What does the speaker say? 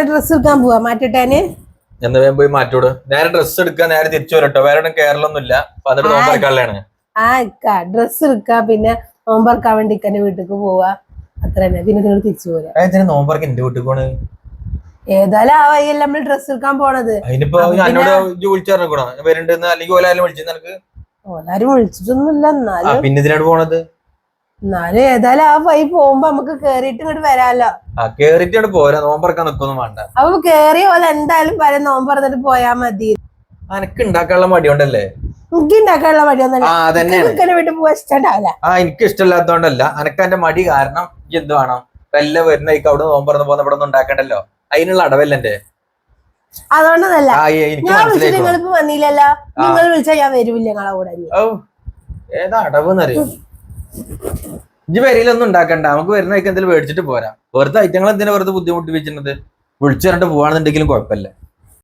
Dress എടുക്കാൻ പോവാ മാറ്റിട്ടാന്. എന്താ വേഗം പോയി മാറ്റോട്. നേരെ ഡ്രസ് എടുക്കാൻ നേരെ തിരിച്ചു വരട്ടോ. വേറെ കേരളമൊന്നുമില്ല. എന്നിട്ട് നോമ്പറക്കാനുള്ളതാണ്. ഡ്രസ് എടുക്ക പിന്നെ നോമ്പറക്കാൻ വേണ്ടി ഇക്കന്റെ വീട്ടിലേക്ക് പോവാ. അത്ര തന്നെ. പിന്നെ നിങ്ങൾ തിരിച്ചു പോരാ. നോമ്പറക്ക് എന്റെ വീട്ടിൽ പോണ്. ഏതായാലും ആ വഴിയല്ല നമ്മൾ ഡ്രസ് എടുക്കാൻ പോണത്. അതിനിപ്പോ എന്നോട് വിളിച്ചു പറഞ്ഞോ വരുന്നുണ്ടെന്ന്, അല്ലെങ്കിൽ ഓലാരും വിളിച്ചു നിനക്ക്? ഓലാരും വിളിച്ചിട്ടൊന്നുമില്ല. എന്നാലും പിന്നെ ഇതിനാണ് പോണത്. എന്നാലും ഏതായാലും ആ വഴി പോകുമ്പോ നമുക്ക് കേറിയിട്ട് ഇങ്ങോട്ട് വരാലോ. കേറിട്ട് പോരാ. നോമ്പറക്കാൻ നിക്കൊന്നും വേണ്ട. അപ്പൊ കേറിയ പോലെ എന്തായാലും പറയാം നോമ്പറന്നിട്ട് പോയാ മതി. അനക്ക് ഉണ്ടാക്കാനുള്ള മടി കൊണ്ടല്ലേ? എനിക്ക് ഉണ്ടാക്കാനുള്ള മടിയൊന്നും വീട്ടിൽ പോവാൻ ഇഷ്ടണ്ടാവില്ല. എനിക്ക് ഇഷ്ടമില്ലാത്തോണ്ടല്ല, അനക്ക് എന്റെ മടി കാരണം എന്ത് വേണം? വല്ല വരുന്നേക്ക് അവിടെ നോമ്പറന്ന് പോകുന്ന ഇവിടെ ഒന്നും ഉണ്ടാക്കണ്ടല്ലോ. അതിനുള്ള അടവല്ല എന്റെ. അതുകൊണ്ടല്ല ഞാൻ വിളിച്ചിട്ട് നിങ്ങളിപ്പോ വന്നില്ലല്ലോ. നിങ്ങൾ വിളിച്ചാൽ ഞാൻ വരൂല്ല നിങ്ങളെ കൂടെ. ഏതാ അടവെന്നറിയോ? ഇജ്ജ് വരിയിലൊന്നും ഉണ്ടാക്കണ്ട. നമുക്ക് വരുന്നേക്ക് എന്തെങ്കിലും മേടിച്ചിട്ട് പോരാ. വെറുതെ ഐറ്റങ്ങൾ എന്തിനാ വെറുതെ ബുദ്ധിമുട്ടിപ്പിച്ചിരുന്നത്? വിളിച്ചു പറഞ്ഞിട്ട് പോവാണെന്നുണ്ടെങ്കിലും കുഴപ്പമില്ല.